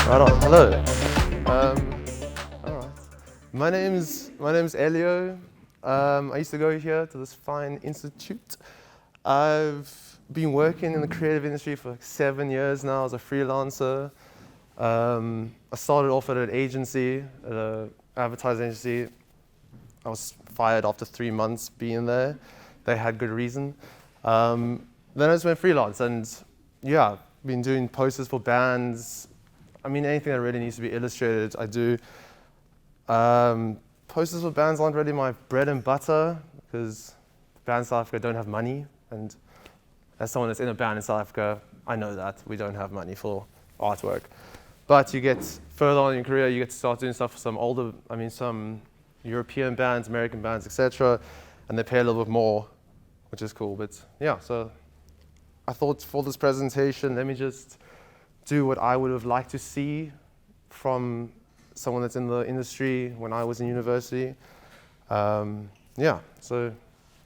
Right on. Hello. All right. My name's Elio. I used to go here to this fine institute. I've been working in the creative industry for like 7 years now as a freelancer. I started off at an agency, at an advertising agency. I was fired after 3 months being there. They had good reason. Then I just went freelance, and yeah, been doing posters for bands. I mean, anything that really needs to be illustrated, I do. Posters for bands aren't really my bread and butter because bands in South Africa don't have money, and as someone that's in a band in South Africa, I know that we don't have money for artwork. But you get further on in your career, you get to start doing stuff for some European bands, American bands, etc., and they pay a little bit more, which is cool. But yeah, so I thought for this presentation, let me just do what I would have liked to see from someone that's in the industry when I was in university. Yeah, so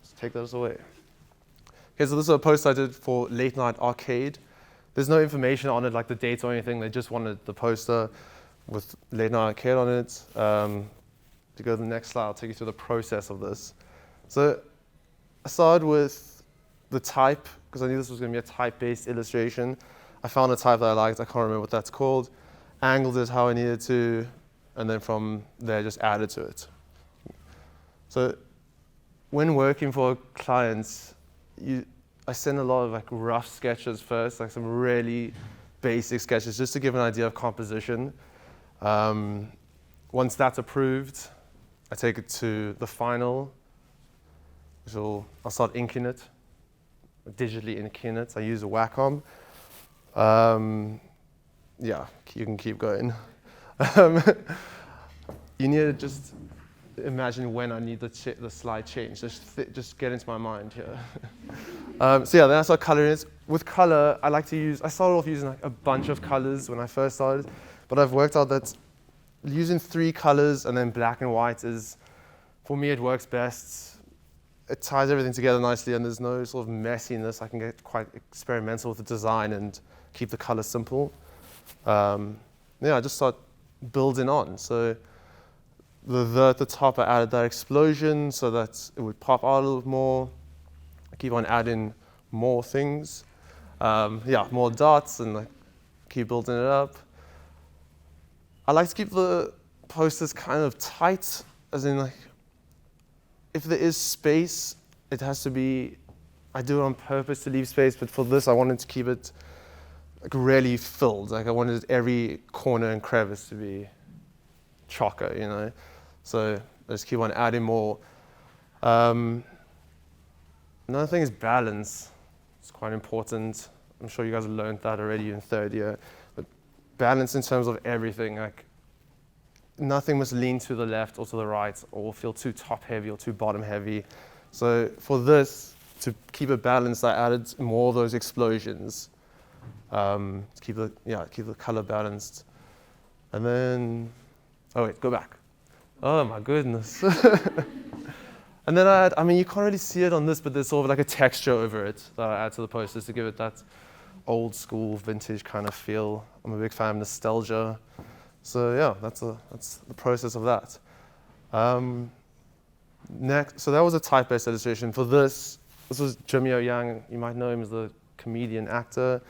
let's take those away. Okay, so this is a post I did for Late Night Arcade. There's no information on it, like the dates or anything. They just wanted the poster with Late Night Arcade on it. To go to the next slide, I'll take you through the process of this. So I started with the type, because I knew this was going to be a type-based illustration. I found a type that I liked. I can't remember what that's called. Angled it how I needed to, and then from there just added to it. So when working for clients, I send a lot of like rough sketches first, like some really basic sketches, just to give an idea of composition. Once that's approved, I take it to the final, which I'll start inking it, digitally inking it. I use a Wacom. Yeah, you can keep going. You need to just imagine when I need the slide change. Just get into my mind here. So yeah, then I start coloring it. With color, I started off using like a bunch of colors when I first started, but I've worked out that using 3 colors and then black and white is, for me, it works best. It ties everything together nicely, and there's no sort of messiness. I can get quite experimental with the design and keep the color simple. Yeah, I just start building on. So at the top, I added that explosion so that it would pop out a little bit more. I keep on adding more things. Yeah, more dots, and I keep building it up. I like to keep the posters kind of tight, as in like, if there is space, it has to be, I do it on purpose to leave space, but for this I wanted to keep it like really filled. Like I wanted every corner and crevice to be chocker, you know? So I just keep on adding more. Another thing is balance. It's quite important. I'm sure you guys have learned that already in 3rd year. But balance in terms of everything. Like nothing must lean to the left or to the right or feel too top heavy or too bottom heavy. So for this, to keep it balanced, I added more of those explosions. To keep the color balanced. And then, oh wait, go back. Oh my goodness. And then you can't really see it on this, but there's sort of like a texture over it that I add to the posters to give it that old school vintage kind of feel. I'm a big fan of nostalgia. So yeah, that's the process of that. Next, so that was a type-based illustration. For this was Jimmy O. Young. You might know him as the comedian actor.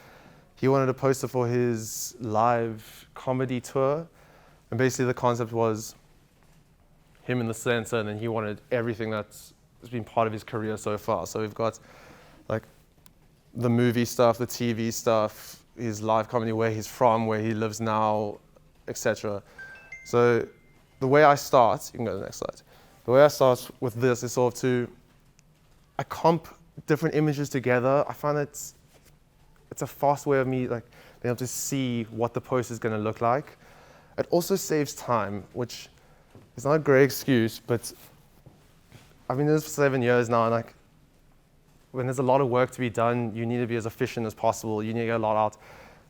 He wanted a poster for his live comedy tour. And basically the concept was him in the center, and then he wanted everything that's been part of his career so far. So we've got like the movie stuff, the TV stuff, his live comedy, where he's from, where he lives now, etc. So the way I start, you can go to the next slide. The way I start with this is sort of I comp different images together. I find it's a fast way of me like being able to see what the poster is going to look like. It also saves time, which is not a great excuse, but I've been doing this for 7 years now, and like when there's a lot of work to be done, you need to be as efficient as possible. You need to get a lot out.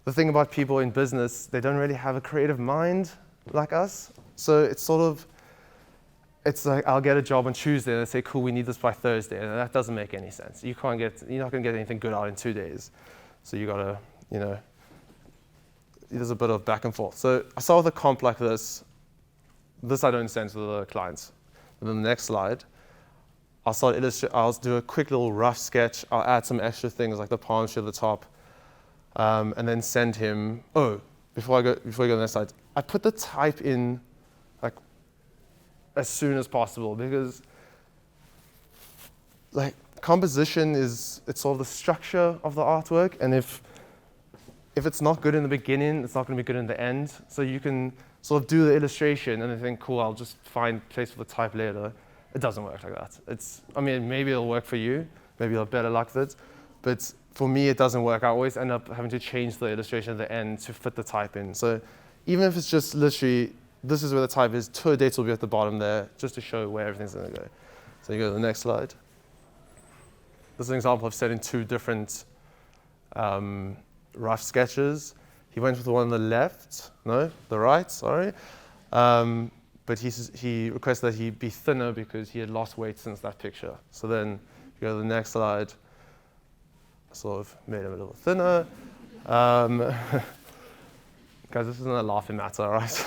The thing about people in business, they don't really have a creative mind like us. So it's like I'll get a job on Tuesday and they say, cool, we need this by Thursday. And that doesn't make any sense. You're not going to get anything good out in 2 days. So you got to, there's a bit of back and forth. So I start with a comp like this. This I don't send to the clients. And then the next slide, I'll do a quick little rough sketch. I'll add some extra things like the palm tree at the top, and then send him. Oh, before I go to the next slide, I put the type in like as soon as possible, because like composition it's sort of the structure of the artwork, and if it's not good in the beginning, it's not going to be good in the end. So you can sort of do the illustration and then think, cool, I'll just find place for the type later. It doesn't work like that. I mean, maybe it'll work for you. Maybe you'll have better luck with it. But for me, it doesn't work. I always end up having to change the illustration at the end to fit the type in. So even if it's just literally, this is where the type is, tour dates will be at the bottom there, just to show where everything's going to go. So you go to the next slide. This is an example of setting two different rough sketches. He went with the one on the right, sorry. But he requested that he be thinner because he had lost weight since that picture. So then, if you go to the next slide, I sort of made him a little thinner. Guys, this isn't a laughing matter, right?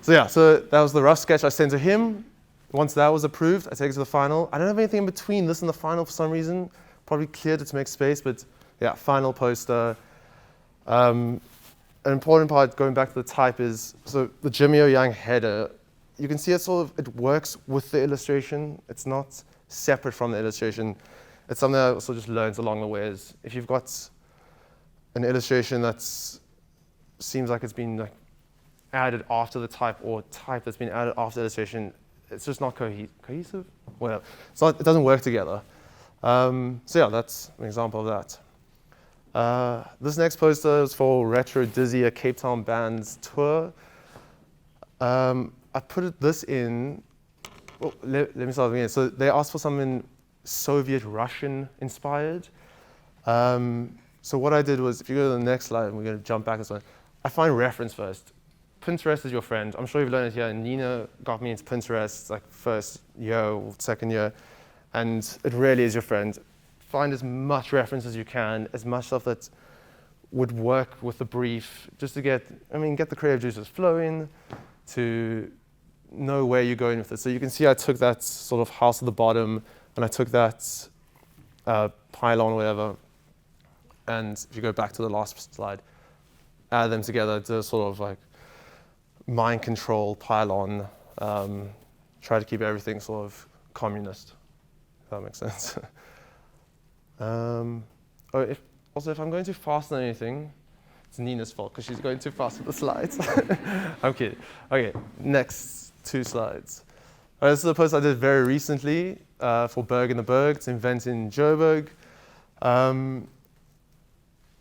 So that was the rough sketch I sent to him. Once that was approved, I take it to the final. I don't have anything in between this and the final for some reason. Probably cleared it to make space, but yeah, final poster. An important part, going back to the type, is so the Jimmy O Yang header. You can see it works with the illustration. It's not separate from the illustration. It's something I also just learned along the way. Is if you've got an illustration that seems like it's been added after the type, or type that's been added after the illustration, it's just not cohesive. Well, it doesn't work together. So yeah, that's an example of that. This next poster is for Retro Dizzy, a Cape Town band's tour. I put this in. Oh, let me start again. So they asked for something Soviet Russian inspired. So what I did was, if you go to the next slide, and we're going to jump back this one, I find reference first. Pinterest is your friend. I'm sure you've learned it here. Nina got me into Pinterest like first year or second year, and it really is your friend. Find as much reference as you can, as much stuff that would work with the brief, just to get the creative juices flowing, to know where you're going with it. So you can see I took that sort of house at the bottom, and I took that pylon or whatever, and if you go back to the last slide, add them together to sort of like mind control pylon, try to keep everything sort of communist, if that makes sense. If I'm going too fast on anything, it's Nina's fault because she's going too fast with the slides. I'm kidding. Okay, next two slides. This is a post I did very recently for Berg in the Berg. It's an event in Joburg.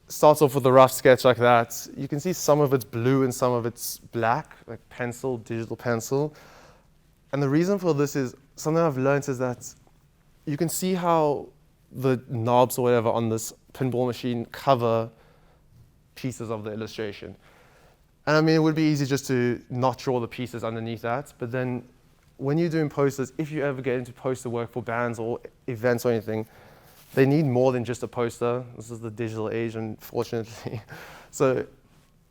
Starts off with a rough sketch like that. You can see some of it's blue and some of it's black, like pencil, digital pencil. And the reason for this is something I've learned is that you can see how the knobs or whatever on this pinball machine cover pieces of the illustration. And I mean, it would be easy just to not draw the pieces underneath that, but then when you're doing posters, if you ever get into poster work for bands or events or anything, they need more than just a poster. This is the digital age, unfortunately. So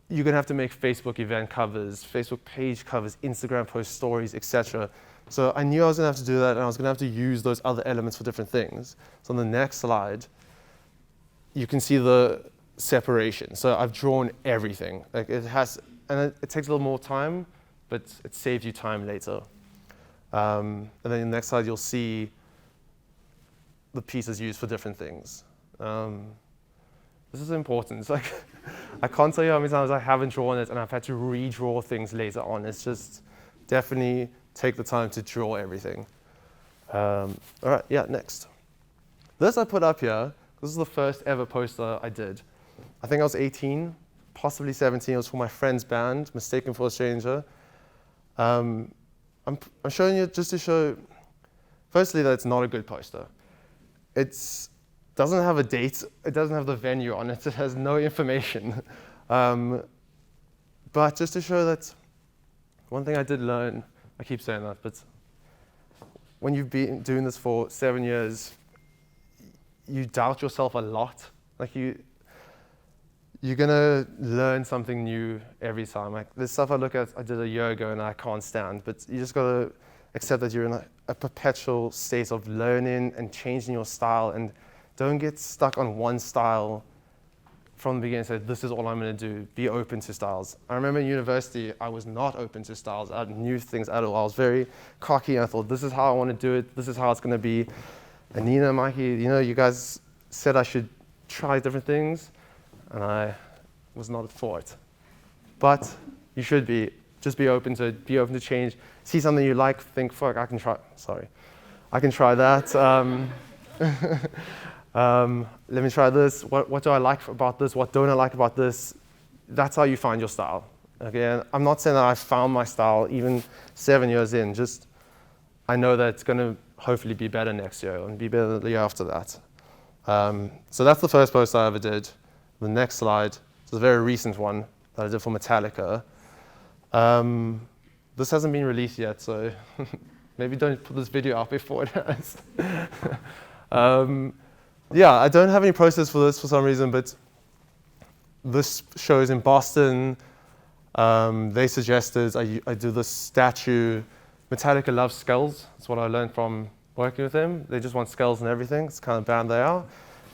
you're gonna have to make Facebook event covers, Facebook page covers, Instagram post stories, etc. So I knew I was going to have to do that, and I was going to have to use those other elements for different things. So on the next slide, you can see the separation. So I've drawn everything. Like it takes a little more time, but it saves you time later. And then in the next slide, you'll see the pieces used for different things. This is important. It's like I can't tell you how many times I haven't drawn it, and I've had to redraw things later on. It's just definitely take the time to draw everything. All right, yeah, next. This I put up here. This is the first ever poster I did. I think I was 18, possibly 17. It was for my friend's band, Mistaken for a Stranger. I'm showing you just to show, firstly, that it's not a good poster. It doesn't have a date. It doesn't have the venue on it. It has no information. But just to show that, one thing I did learn, I keep saying that, but when you've been doing this for 7 years, you doubt yourself a lot. Like you you're gonna learn something new every time. Like the stuff I did a year ago and I can't stand, but you just gotta accept that you're in a perpetual state of learning and changing your style, and don't get stuck on one style from the beginning. Say, this is all I'm gonna do. Be open to styles. I remember in university, I was not open to styles. I knew things at all. I was very cocky and I thought, this is how I wanna do it. This is how it's gonna be. And Nina, Mikey, you guys said I should try different things, and I was not for it. But you should be. Just be open to it. Be open to change. See something you like, think, fuck, I can try that. Let me try this. What do I like about this? What don't I like about this? That's how you find your style. Okay, I'm not saying that I found my style even 7 years in. Just I know that it's going to hopefully be better next year and be better the year after that. So that's the first post I ever did. The next slide is a very recent one that I did for Metallica. This hasn't been released yet, so maybe don't put this video out before it has. Yeah, I don't have any process for this for some reason, but this show is in Boston. They suggested I do this statue. Metallica loves skulls. That's what I learned from working with them. They just want skulls and everything. It's the kind of band they are.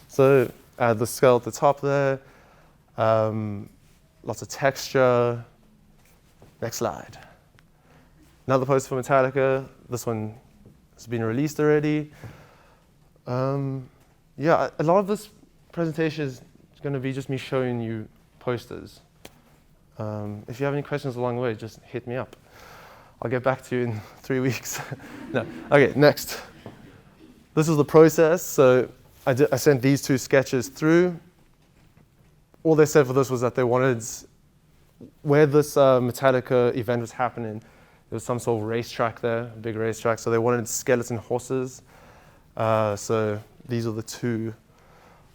So add the skull at the top there. Lots of texture. Next slide. Another poster for Metallica. This one has been released already. Yeah, a lot of this presentation is going to be just me showing you posters. If you have any questions along the way, just hit me up. I'll get back to you in 3 weeks. No. Okay, next. This is the process. So I sent these 2 sketches through. All they said for this was that they wanted, where this Metallica event was happening, there was some sort of racetrack there, a big racetrack. So they wanted skeleton horses. So these are the 2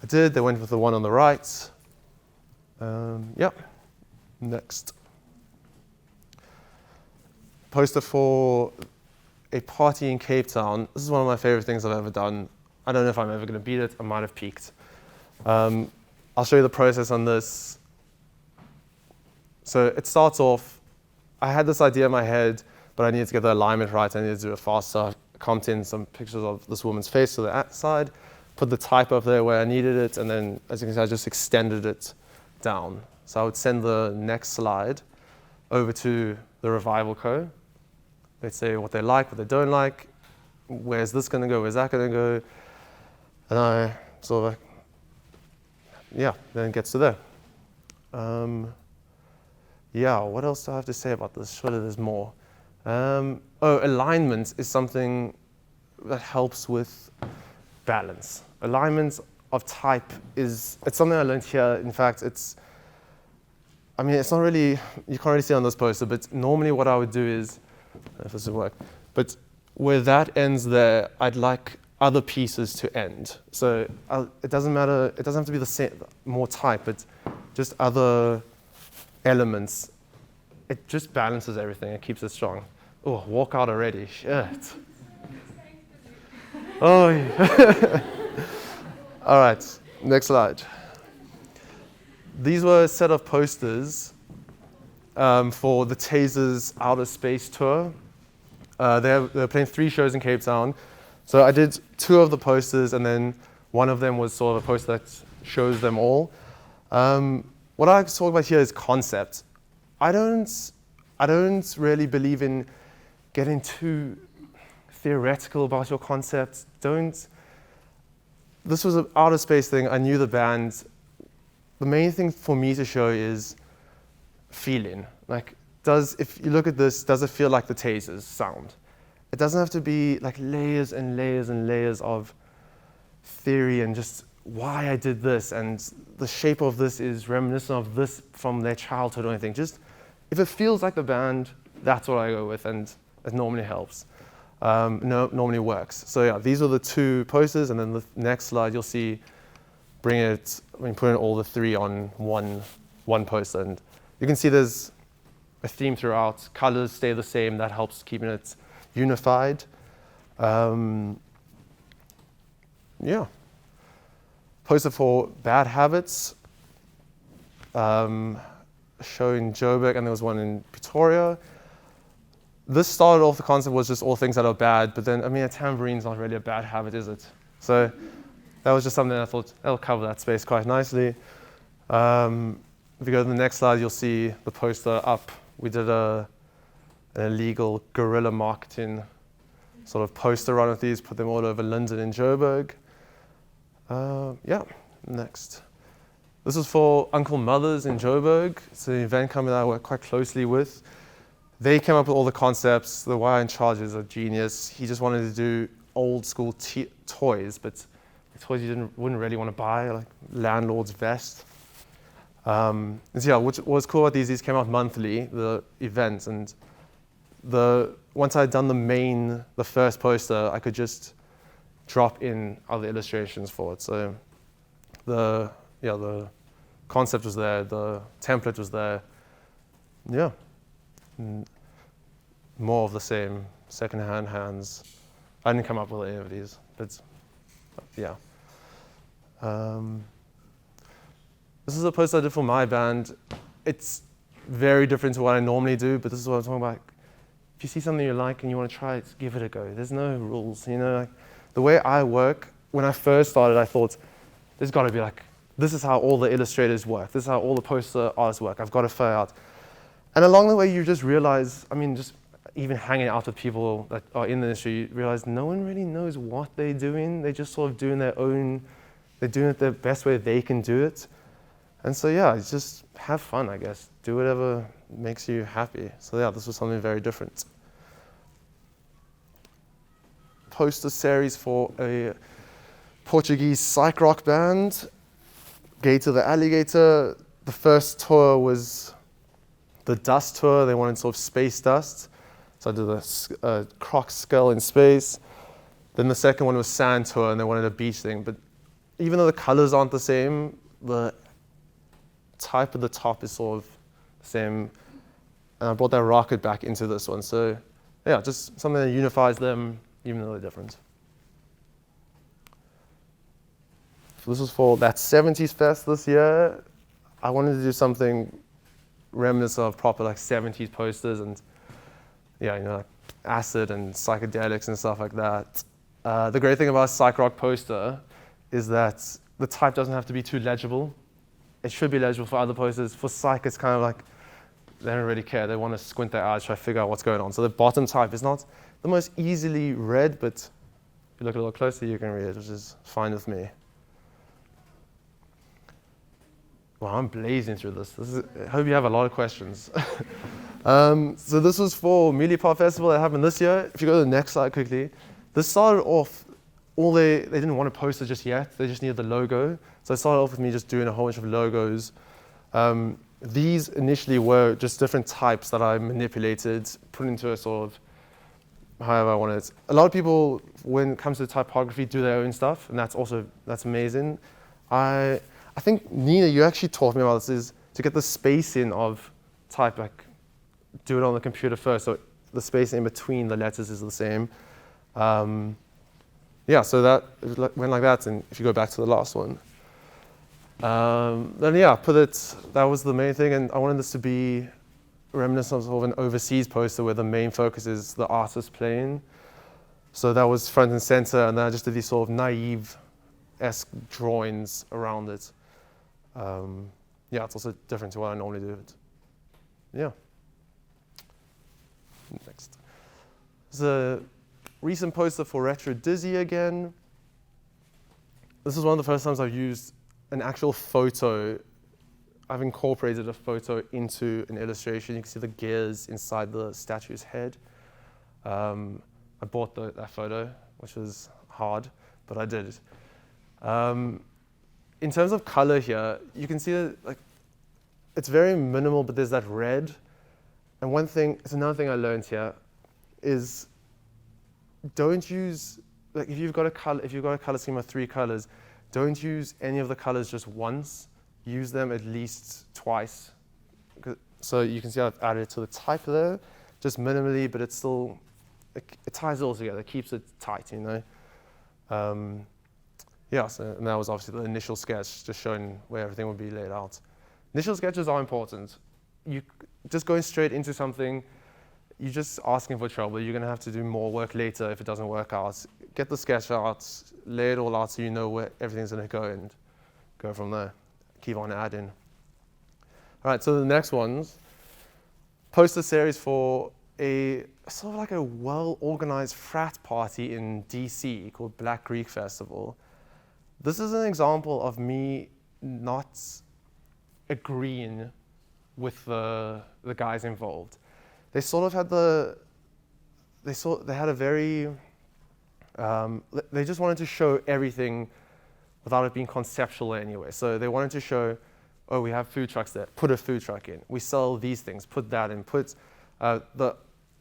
I did. They went with the one on the right. Yep. Next. Poster for a party in Cape Town. This is one of my favorite things I've ever done. I don't know if I'm ever going to beat it. I might have peaked. I'll show you the process on this. So it starts off, I had this idea in my head, but I needed to get the alignment right. I needed to do it fast, so I comped in some pictures of this woman's face to the side, put the type up there where I needed it, and then, as you can see, I just extended it down. So I would send the next slide over to the Revival Co. They'd say what they like, what they don't like, where's this going to go, where's that going to go, and I sort of, yeah, then it gets to there. Yeah, what else do I have to say about this? Surely there's more. Alignment is something that helps with balance. Alignment of type it's something I learned here. In fact, it's not really, you can't really see it on this poster, but normally what I would do is, I don't know if this will work, but where that ends there, I'd like other pieces to end. So it doesn't matter, it doesn't have to be the same, more type, but just other elements. It just balances everything, it keeps it strong. Oh, walk out already, shit. Oh, yeah. All right, next slide. These were a set of posters for the Tasers Outer Space Tour. They're playing 3 shows in Cape Town. So I did 2 of the posters, and then one of them was sort of a poster that shows them all. What I talk about here is concept. I don't really believe in getting too theoretical about your concept. This was an outer space thing. I knew the band. The main thing for me to show is feeling. Like, if you look at this, does it feel like the Tasers sound? It doesn't have to be like layers and layers and layers of theory and just why I did this and the shape of this is reminiscent of this from their childhood or anything. Just if it feels like the band, that's what I go with, and it normally helps. Normally works. So yeah, these are the 2 posters, and then the next slide you'll see putting all the 3 on one poster, and you can see there's a theme throughout. Colors stay the same. That helps keeping it unified. Yeah. Poster for Bad Habits. show in Joburg, and there was one in Pretoria. This started off, the concept was just all things that are bad, but then, I mean, a tambourine's not really a bad habit, is it? So that was just something I thought, that'll cover that space quite nicely. If you go to the next slide, you'll see the poster up. We did an illegal guerrilla marketing sort of poster run with these, put them all over London and Joburg. Yeah, next. This is for Uncle Mothers in Joburg. It's an event company that I work quite closely with. They came up with all the concepts. The guy in charge is a genius. He just wanted to do old school toys, but toys you wouldn't really want to buy, like landlord's vest. And so yeah, what was cool about these came out monthly, the events, and once I'd done the first poster, I could just drop in other illustrations for it. So the concept was there, the template was there. Yeah. More of the same, second-hand hands. I didn't come up with any of these, but yeah. This is a post I did for my band. It's very different to what I normally do, but this is what I'm talking about. If you see something you like and you want to try it, give it a go. There's no rules, you know. Like, the way I work, when I first started, I thought, there's got to be like, this is how all the illustrators work. This is how all the poster artists work. I've got to figure out. And along the way, you just realize, I mean, just even hanging out with people that are in the industry, you realize no one really knows what they're doing. They're just sort of doing their own, they're doing it the best way they can do it. And so, yeah, it's just have fun, I guess. Do whatever makes you happy. So, yeah, this was something very different. Poster series for a Portuguese psych rock band, Gator the Alligator. The first tour was the Dust tour. They wanted sort of space dust. So I did a croc skull in space. Then the second one was Sand tour, and they wanted a beach thing. But even though the colors aren't the same, the type of the top is sort of the same. And I brought that rocket back into this one. So yeah, just something that unifies them, even though they're different. So this was for that 70s fest this year. I wanted to do something reminiscent of proper like 70s posters and yeah, you know, like acid and psychedelics and stuff like that. The great thing about a psych rock poster is that the type doesn't have to be too legible. It should be legible for other posters. For psych, it's kind of like they don't really care. They want to squint their eyes, try to figure out what's going on. So the bottom type is not the most easily read, but if you look a little closer, you can read it, which is fine with me. Well, I'm blazing through this. I hope you have a lot of questions. So this was for Mealy Festival that happened this year. If you go to the next slide quickly, this started off, they didn't want a poster just yet. They just needed the logo. So it started off with me just doing a whole bunch of logos. These initially were just different types that I manipulated, put into a sort of however I wanted it. A lot of people, when it comes to typography, do their own stuff, and that's amazing. I think, Nina, you actually taught me about this, is to get the spacing of type, like, do it on the computer first, so the spacing in between the letters is the same. Yeah, so that went like that, and if you go back to the last one. Then yeah, that was the main thing, and I wanted this to be reminiscent of sort of an overseas poster where the main focus is the artist playing. So that was front and center, and then I just did these sort of naive-esque drawings around it. Yeah, it's also different to what I normally do. Yeah. Next. There's a recent poster for Retro Dizzy again. This is one of the first times I've used an actual photo. I've incorporated a photo into an illustration. You can see the gears inside the statue's head. I bought that photo, which was hard, but I did it. In terms of color here, you can see that like it's very minimal, but there's that red. And it's another thing I learned here is don't use, like if you've got a color scheme of 3 colors, don't use any of the colors just once. Use them at least twice. So you can see I've added it to the type there, just minimally, but it's still, it ties it all together, it keeps it tight, you know. Yeah, and that was obviously the initial sketch, just showing where everything would be laid out. Initial sketches are important. You just going straight into something, you're just asking for trouble. You're going to have to do more work later if it doesn't work out. Get the sketch out, lay it all out so you know where everything's going to go, and go from there. Keep on adding. All right, so the next one's poster series for a sort of like a well-organized frat party in DC called Black Greek Festival. This is an example of me not agreeing with the guys involved. They sort of had they had a very, they just wanted to show everything without it being conceptual anyway. So they wanted to show, oh, we have food trucks there, put a food truck in. We sell these things, put that in. Put the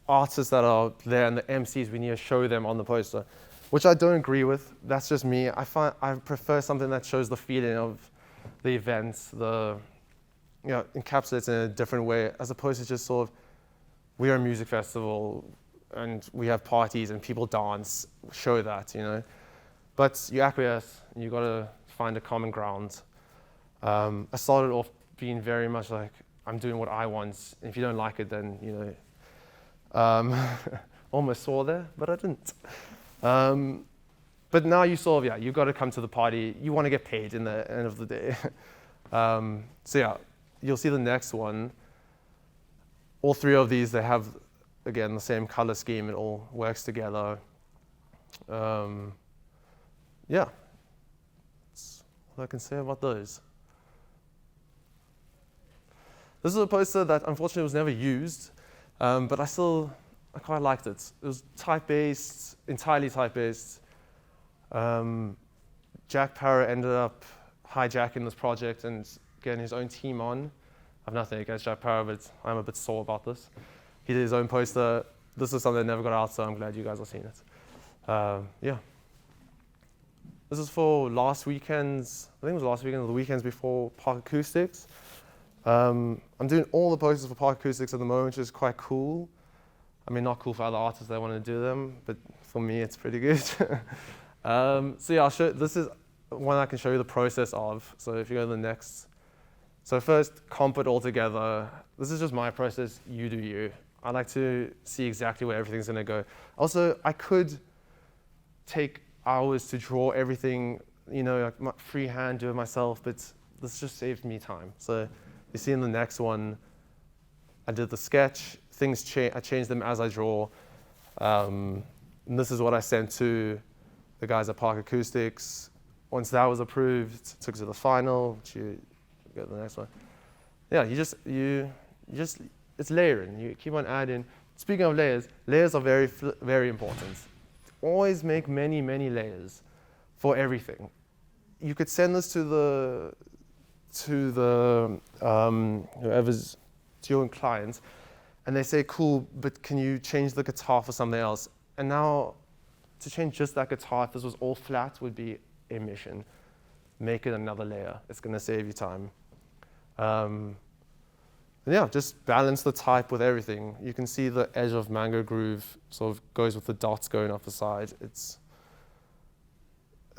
artists that are there and the MCs, we need to show them on the poster, which I don't agree with. That's just me. I prefer something that shows the feeling of the events, encapsulates in a different way, as opposed to just sort of, we're a music festival and we have parties and people dance, show that, But you acquiesce, and you got to find a common ground. I started off being very much like, I'm doing what I want. And if you don't like it, then, almost saw there, but I didn't. But now you sort of, you've got to come to the party. You want to get paid in the end of the day. You'll see the next one. All three of these, they have, again, the same color scheme. It all works together. That's what I can say about those. This is a poster that unfortunately was never used, but I quite liked it. It was type-based, entirely type-based. Jack Parra ended up hijacking this project and getting his own team on. I have nothing against Jack Parra, but I'm a bit sore about this. He did his own poster. This is something that never got out, so I'm glad you guys have seen it. This is for last weekend's, I think it was last weekend or the weekends before Park Acoustics. I'm doing all the posters for Park Acoustics at the moment, which is quite cool. I mean, not cool for other artists that want to do them, but for me, it's pretty good. I'll show, this is one I can show you the process of. So if you go to the next. So first, comp it all together. This is just my process, you do you. I like to see exactly where everything's going to go. Also, I could take hours to draw everything, like freehand, do it myself, but this just saved me time. So you see in the next one, I did the sketch, I changed them as I draw. And this is what I sent to the guys at Park Acoustics. Once that was approved, took it to the final, which you go to the next one. It's layering. You keep on adding. Speaking of layers are very, very important. Always make many, many layers for everything. You could send this to whoever's, to your own clients, and they say, cool, but can you change the guitar for something else? And now, to change just that guitar, if this was all flat, would be a mission. Make it another layer. It's going to save you time. Just balance the type with everything. You can see the edge of Mango Groove sort of goes with the dots going off the side. It's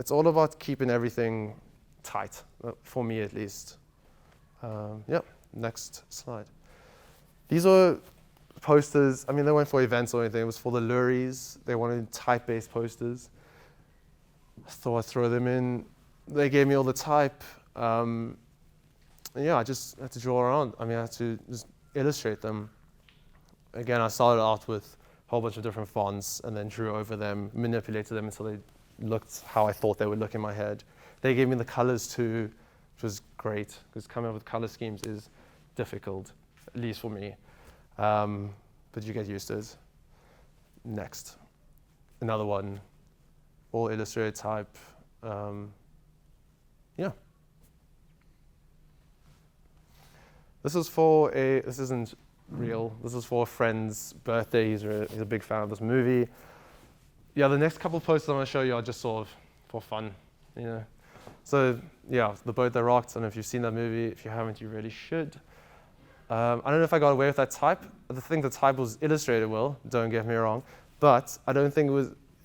all about keeping everything tight, for me at least. Next slide. These are posters. I mean, they weren't for events or anything. It was for the Luries. They wanted type-based posters. I thought I'd throw them in. They gave me all the type. I just had to draw around. I had to just illustrate them. Again, I started out with a whole bunch of different fonts and then drew over them, manipulated them until they looked how I thought they would look in my head. They gave me the colors too, which was great, because coming up with color schemes is difficult, at least for me. But you get used to it. Next. Another one, all Illustrator type. This isn't real. This is for a friend's birthday. He's a big fan of this movie. The next couple of posters I'm going to show you are just sort of for fun, So, The Boat That Rocked. I don't know if you've seen that movie. If you haven't, you really should. I don't know if I got away with that type. I think the type was illustrated well, don't get me wrong. But I don't think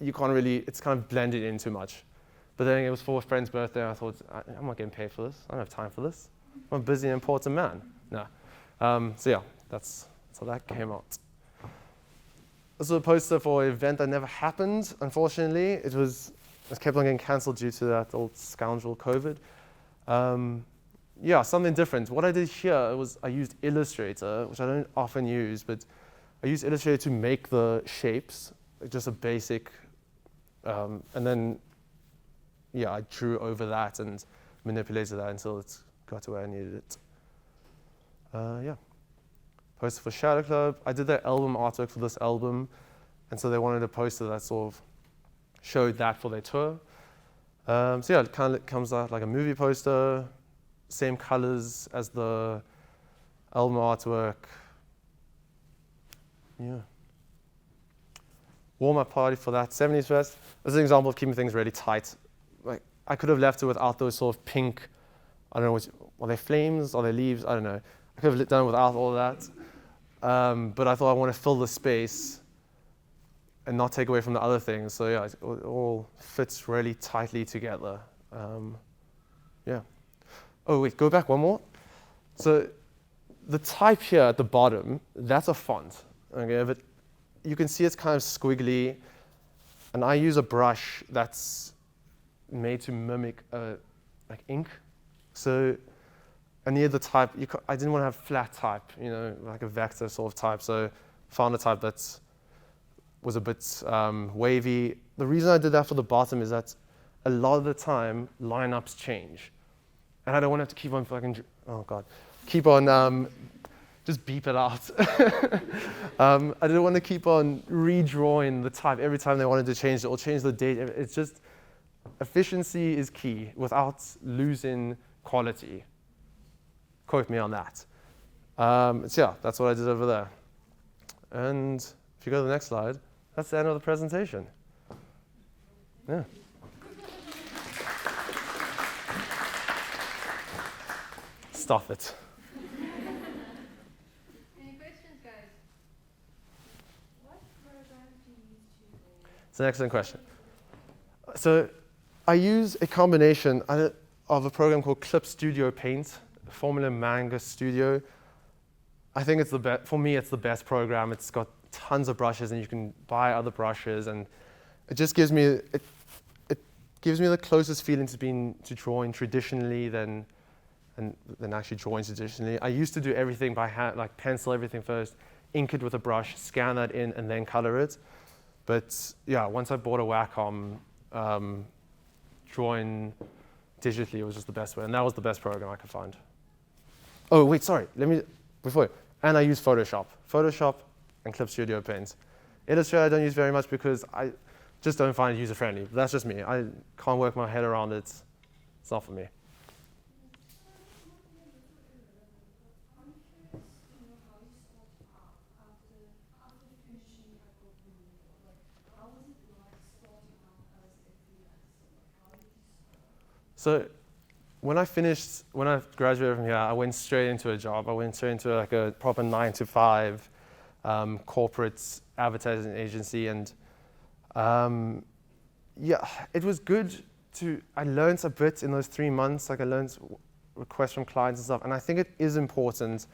it's kind of blended in too much. But then it was for a friend's birthday, and I thought, I'm not getting paid for this. I don't have time for this. I'm a busy and important man. No. So yeah, that's how that came out. This was a poster for an event that never happened, unfortunately. It kept on getting cancelled due to that old scoundrel COVID. Yeah, something different. What I did here was I used Illustrator, which I don't often use, but I used Illustrator to make the shapes, just a basic, and then, yeah, I drew over that and manipulated that until it got to where I needed it. Yeah. Poster for Shadow Club. I did their album artwork for this album, and so they wanted a poster that sort of showed that for their tour. So yeah, it kind of comes out like a movie poster, same colors as the album artwork. Yeah. Warm-up party for that 70s Fest. This is an example of keeping things really tight. Like, I could have left it without those sort of pink, I don't know, are they flames? Are they leaves? I don't know. I could have done it without all of that. But I thought I want to fill the space and not take away from the other things. So yeah, it all fits really tightly together. Yeah. Oh wait, go back one more. So the type here at the bottom, that's a font. Okay, but you can see it's kind of squiggly, and I use a brush that's made to mimic like ink. So I needed the type. I didn't want to have flat type, like a vector sort of type. So found a type that was a bit wavy. The reason I did that for the bottom is that a lot of the time lineups change, and I don't want to have to keep on just beep it out. I didn't want to keep on redrawing the type every time they wanted to change it or change the date. It's just efficiency is key without losing quality. Quote me on that. So yeah, that's what I did over there. And if you go to the next slide, that's the end of the presentation. Yeah. Stop it. Any questions, guys? What program do you use to? It's an excellent question. So I use a combination of a program called Clip Studio Paint, Formula Manga Studio. I think it's the best. For me, it's the best program. It's got tons of brushes, and you can buy other brushes, and it just gives me it gives me the closest feeling to drawing traditionally than actually drawing traditionally. I used to do everything by hand, like pencil everything first, ink it with a brush, scan that in, and then color it. But yeah, once I bought a Wacom, drawing digitally was just the best way, and that was the best program I could find. Oh wait, sorry. And I use Photoshop and Clip Studio Paint. Illustrator I don't use very much because I just don't find it user-friendly. That's just me. I can't work my head around it. It's not for me. So when I graduated from here, I went straight into a job. I went straight into like a proper 9-to-5 corporate advertising agency. And yeah, it was good I learned a bit in those 3 months. Like I learned requests from clients and stuff. And I think it is important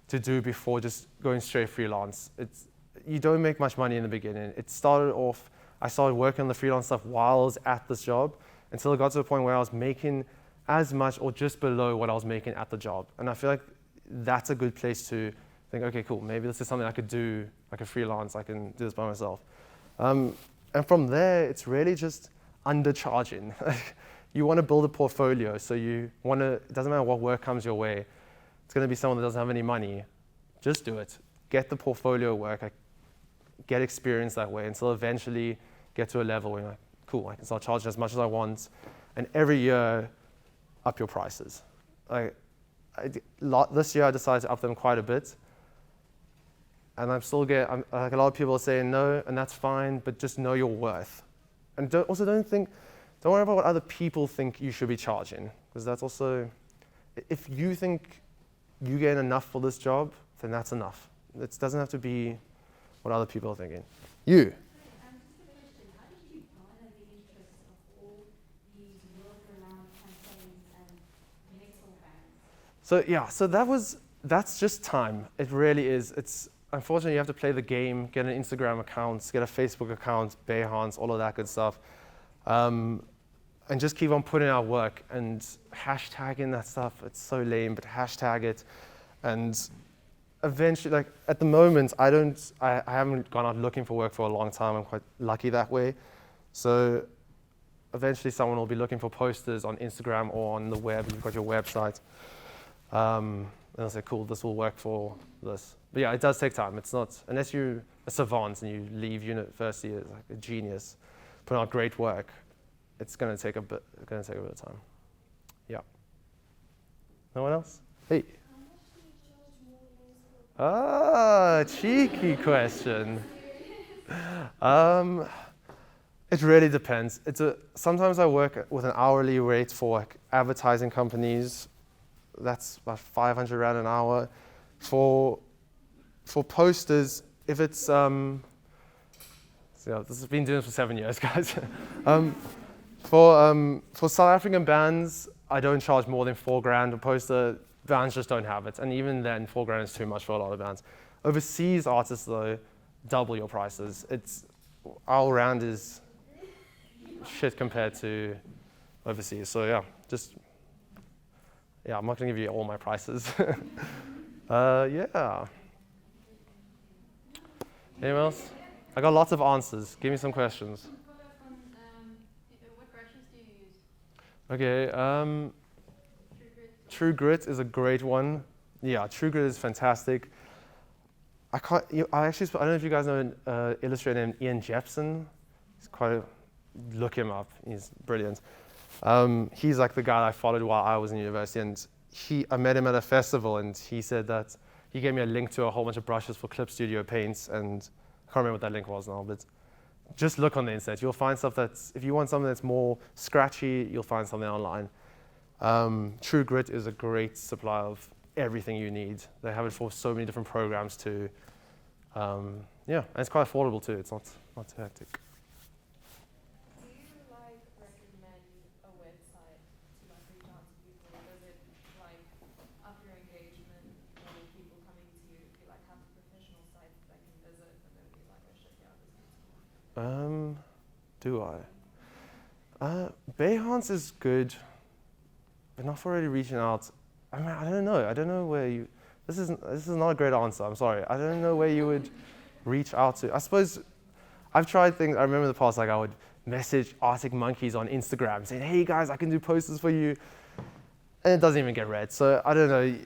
to do before just going straight freelance. You don't make much money in the beginning. I started working on the freelance stuff while I was at this job until it got to a point where I was making as much or just below what I was making at the job. And I feel like that's a good place to think, okay, cool, maybe this is something I could do, like a freelance, I can do this by myself. And from there, it's really just undercharging. You want to build a portfolio, so it doesn't matter what work comes your way, it's going to be someone that doesn't have any money, just do it. Get the portfolio work, get experience that way until eventually get to a level where you're like, cool, I can start charging as much as I want, and every year, up your prices. This year I decided to up them quite a bit, and I'm like a lot of people are saying no, and that's fine, but just know your worth. And don't worry about what other people think you should be charging, because that's also, if you think you get enough for this job, then that's enough. It doesn't have to be what other people are thinking. You. So yeah, so that's just time. It really is. It's unfortunately you have to play the game, get an Instagram account, get a Facebook account, Behance, all of that good stuff, and just keep on putting out work and hashtagging that stuff. It's so lame, but hashtag it, and eventually, like at the moment, I haven't gone out looking for work for a long time. I'm quite lucky that way. So eventually someone will be looking for posters on Instagram or on the web. You've got your website. And I'll say, cool, this will work for this. But yeah, it does take time. It's not, unless you're a savant and you leave university as like a genius, put out great work, it's going to take a bit of time. Yeah. No one else? Hey. Ah, cheeky question. It really depends. Sometimes I work with an hourly rate for like advertising companies. That's about 500 Rand an hour. For posters, if it's so yeah, this has been doing this for 7 years, guys. For South African bands, I don't charge more than 4 grand a poster. Bands just don't have it, and even then, 4 grand is too much for a lot of bands. Overseas artists, though, double your prices. Our round is shit compared to overseas. So yeah, I'm not gonna give you all my prices. Yeah. Anyone else? I got lots of answers. Give me some questions. What brushes do you use? Okay. True Grit is a great one. Yeah, True Grit is fantastic. I don't know if you guys know an illustrator named Ian Jepson. Look him up. He's brilliant. He's like the guy I followed while I was in university, and I met him at a festival, and he said that he gave me a link to a whole bunch of brushes for Clip Studio paints, and I can't remember what that link was now, but just look on the internet. You'll find stuff if you want something that's more scratchy, you'll find something online. True Grit is a great supply of everything you need. They have it for so many different programs too. And it's quite affordable too. It's not too hectic. Do you recommend a website to reach out to people? Does it up your engagement when people coming to you? If you have a professional site that they can visit and then be like, oh shit, yeah, this needs to work. Do I? Behance is good, but not for really reaching out. I mean, I don't know. I don't know where you. This is not a great answer. I'm sorry. I don't know where you would reach out to. I suppose I've tried things. I remember in the past, I would message Arctic Monkeys on Instagram saying, "Hey guys, I can do posters for you," and it doesn't even get read. So I don't know.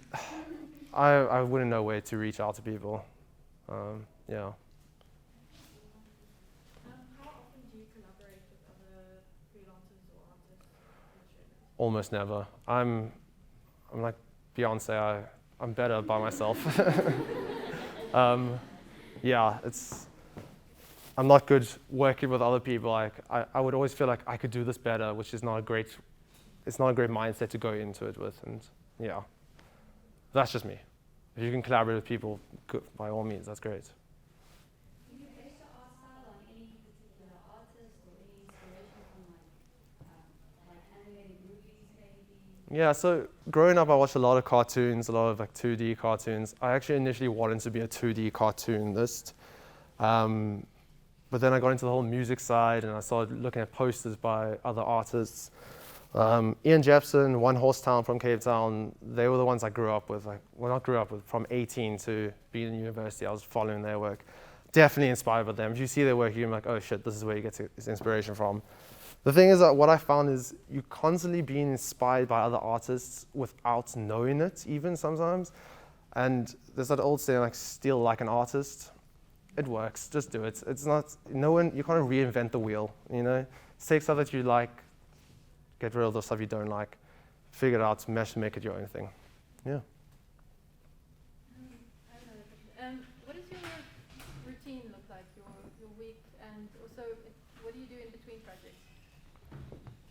I wouldn't know where to reach out to people. Yeah. How often do you collaborate with other freelancers or artists? Almost never. I'm like Beyonce. I'm better by myself. I'm not good working with other people. I would always feel like I could do this better, which is not a great mindset to go into it with. And yeah, that's just me. If you can collaborate with people, good, by all means, that's great. Do you base your art style on any particular artist or any inspiration from animated movies maybe? Yeah, so growing up, I watched a lot of cartoons, a lot of 2D cartoons. I actually initially wanted to be a 2D cartoonist. But then I got into the whole music side, and I started looking at posters by other artists. Ian Jepson, One Horse Town from Cape Town, they were the ones I grew up with. From 18 to being in university, I was following their work. Definitely inspired by them. If you see their work, you're like, oh shit, this is where you get this inspiration from. The thing is that what I found is you're constantly being inspired by other artists without knowing it, even sometimes. And there's that old saying, steal like an artist. It works, just do it. It's not, you can't reinvent the wheel, Take stuff that you like, get rid of the stuff you don't like, figure it out, make it your own thing. Yeah. I have another question. What does your routine look like, your week, and also what do you do in between projects?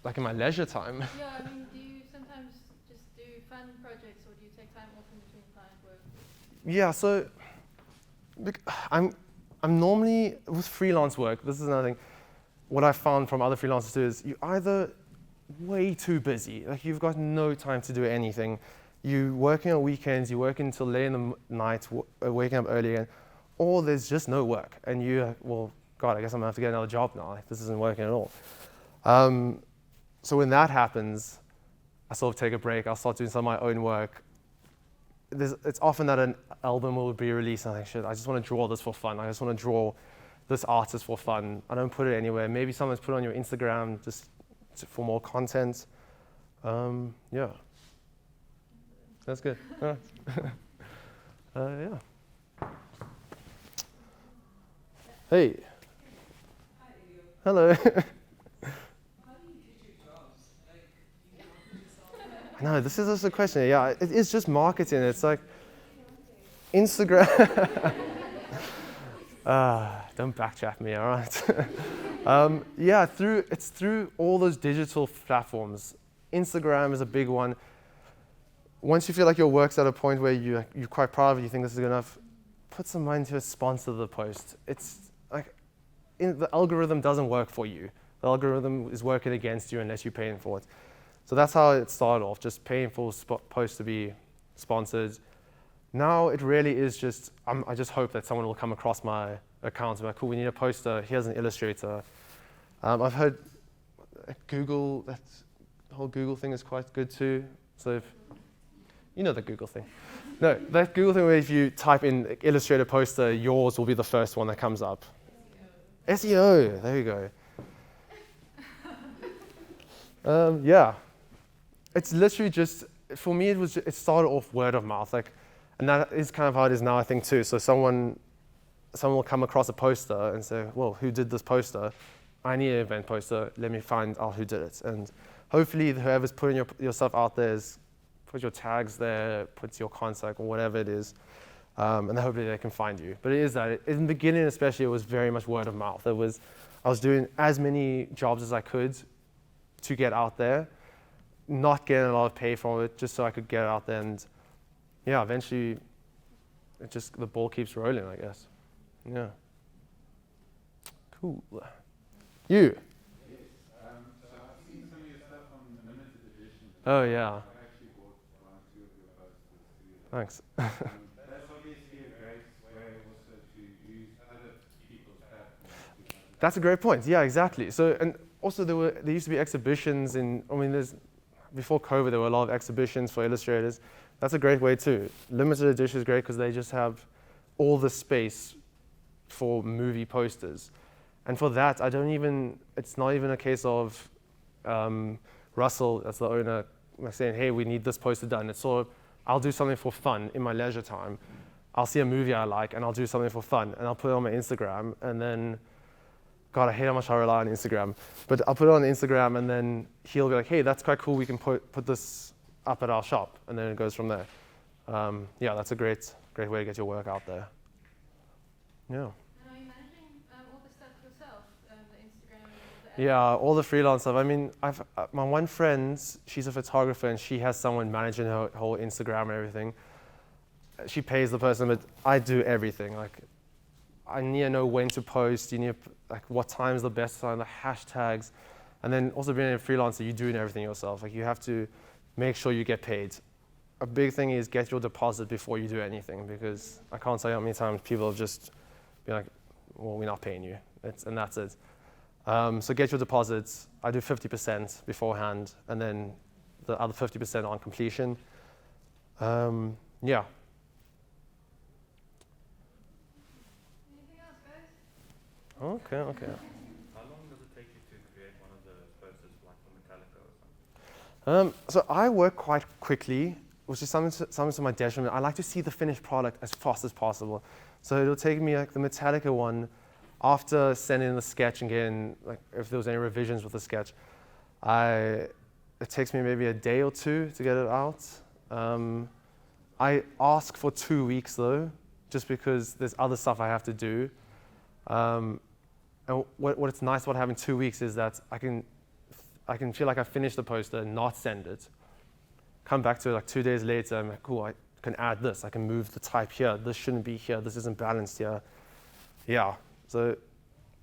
Like in my leisure time. Yeah, do you sometimes just do fun projects, or do you take time off in between client work? Yeah, so I'm normally, with freelance work, this is another thing, what I found from other freelancers too is you're either way too busy, you've got no time to do anything, you working on weekends, you working until late in the night, waking up early again, or there's just no work, and well, God, I guess I'm gonna have to get another job now. Like, this isn't working at all. So when that happens, I sort of take a break. I'll start doing some of my own work. It's often that an album will be released, and I think, shit, I just want to draw this for fun. I just want to draw this artist for fun. I don't put it anywhere. Maybe someone's put it on your Instagram just for more content. Yeah. That's good. All right. Yeah. Hey. Hi, Elio. Hello. How do you get your jobs? Like, you market yourself? No, this is just a question. Yeah, it is just marketing. It's like Instagram. Don't backchat me, all right? Yeah, it's through all those digital platforms. Instagram is a big one. Once you feel like your work's at a point where you're quite proud of it, you think this is good enough, put some money to sponsor the post. It's like the algorithm doesn't work for you. The algorithm is working against you unless you're paying for it. So that's how it started off, just paying for posts to be sponsored. Now it really is just, I just hope that someone will come across my account and be like, cool, we need a poster, here's an Illustrator. I've heard Google, that whole Google thing is quite good too. So if, you know the Google thing. No, that Google thing where if you type in Illustrator poster, yours will be the first one that comes up. SEO, there you go. Yeah, it's literally just, for me, it started off word of mouth, and that is kind of how it is now, I think, too. So someone will come across a poster and say, well, who did this poster? I need an event poster. Let me find out who did it. And hopefully whoever's putting yourself out there put your tags there, puts your contact or whatever it is, and then hopefully they can find you. But it is that. In the beginning especially, it was very much word of mouth. I was doing as many jobs as I could to get out there, not getting a lot of pay from it, just so I could get out there. And yeah, eventually, the ball keeps rolling, I guess. Yeah. Cool. You? Yes. So I've seen some of your stuff on limited edition. Oh, yeah. I actually bought one or two of your posters too. Thanks. That's obviously a great way also to use other people's platforms. That's a great point. Yeah, exactly. So, and also there used to be exhibitions before COVID, there were a lot of exhibitions for illustrators. That's a great way too. Limited edition is great because they just have all the space for movie posters. And for that, it's not even a case of Russell, that's the owner, saying, hey, we need this poster done. It's sort of, I'll do something for fun in my leisure time. I'll see a movie I like and I'll do something for fun and I'll put it on my Instagram and then, God, I hate how much I rely on Instagram. But I'll put it on Instagram and then he'll be like, hey, that's quite cool. We can put this up at our shop. And then it goes from there. Yeah, that's a great way to get your work out there. Yeah. And are you managing all the stuff yourself, the Instagram and the Yeah, all the freelance stuff. I mean, my one friend, she's a photographer and she has someone managing her whole Instagram and everything. She pays the person, but I do everything. Like, I need to know when to post. You need what time is the best time, the hashtags, and then also being a freelancer, you're doing everything yourself. Like, you have to make sure you get paid. A big thing is get your deposit before you do anything, because I can't tell you how many times people have just been like, well, we're not paying you, and that's it. So get your deposits. I do 50% beforehand, and then the other 50% on completion. Yeah. Anything else, guys? Okay. How long does it take you to create one of the posters, like for Metallica or something? So I work quite quickly, which is something to my detriment. I like to see the finished product as fast as possible. So it'll take me like the Metallica one, after sending the sketch and getting, like, if there was any revisions with the sketch, it takes me maybe a day or two to get it out. I ask for 2 weeks though, just because there's other stuff I have to do. And what's nice about having 2 weeks is that I can feel like I finished the poster and not send it. Come back to it like 2 days later, I'm like, cool, I can add this. I can move the type here. This shouldn't be here. This isn't balanced here. Yeah. So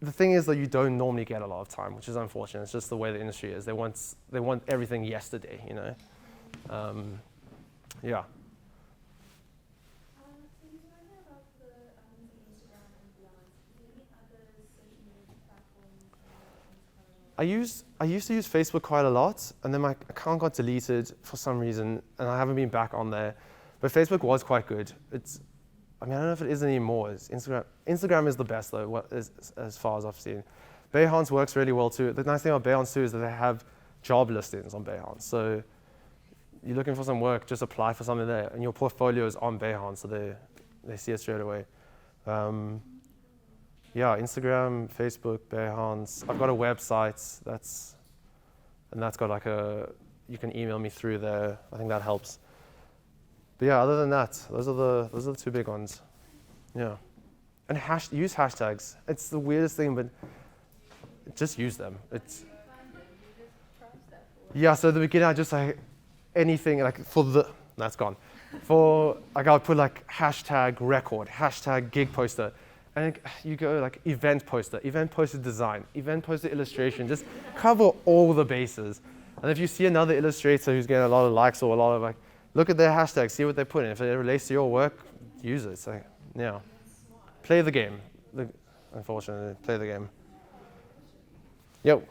the thing is that you don't normally get a lot of time, which is unfortunate. It's just the way the industry is. They want everything yesterday, you know. Yeah. So you were talking about the Instagram and beyond. Is there any other social media platforms I used to use Facebook quite a lot, and then my account got deleted for some reason, and I haven't been back on there. But Facebook was quite good. I don't know if it is anymore. Instagram is the best though, as far as I've seen. Behance works really well too. The nice thing about Behance too is that they have job listings on Behance. So you're looking for some work, just apply for something there, and your portfolio is on Behance, so they see it straight away. Yeah, Instagram, Facebook, Behance. I've got a website that's got like you can email me through there. I think that helps. But yeah, other than that, those are the two big ones. Yeah, and use hashtags. It's the weirdest thing, but just use them. Yeah. So at the beginning, I just like anything like that's gone. I'll put like hashtag record, hashtag gig poster. And you go like event poster design, event poster illustration, just cover all the bases. And if you see another illustrator who's getting a lot of likes or a lot of like, look at their hashtag, see what they put in. If it relates to your work, use it. So, yeah. Play the game. Unfortunately, play the game. Yo. Do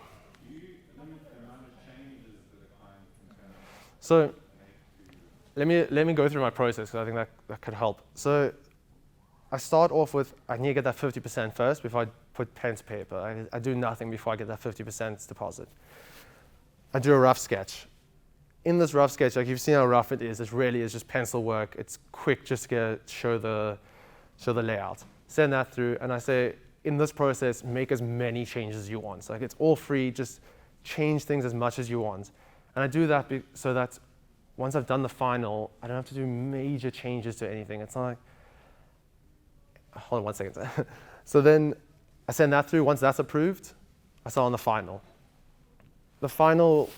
you limit the amount of changes that a client can So let me go through my process because I think that could help. So I start off with, I need to get that 50% first before I put pen to paper. I do nothing before I get that 50% deposit. I do a rough sketch. In this rough sketch, like you've seen how rough it really is just pencil work. It's quick just to show the layout. Send that through, and I say, in this process, make as many changes as you want. So like it's all free, just change things as much as you want. And I do that so that once I've done the final, I don't have to do major changes to anything. It's not like, hold on 1 second. So then I send that through. Once that's approved, I start on the final. The final,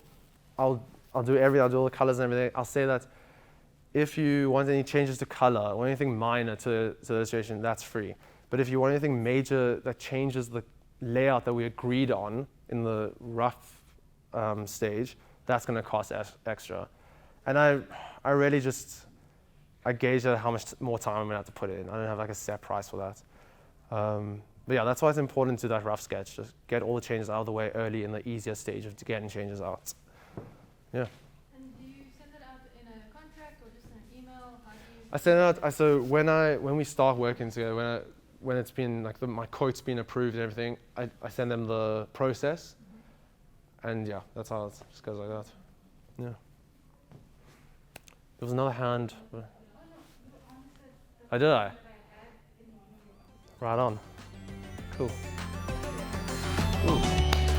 I'll do all the colors and everything. I'll say that if you want any changes to color or anything minor to the illustration, that's free. But if you want anything major that changes the layout that we agreed on in the rough stage, that's going to cost extra. And I really just, I gauge at how much more time I'm going to have to put in. I don't have like a set price for that. But yeah, that's why it's important to do that rough sketch. Just get all the changes out of the way early in the easier stage of getting changes out. Yeah. And do you send it out in a contract or just an email? How do you? I send it out. So when we start working together, when it's been like my quote's been approved and everything, I send them the process, and yeah, that's how it just goes like that. Yeah. There was another hand. I did. Right on. Cool.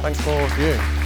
Thanks for viewing.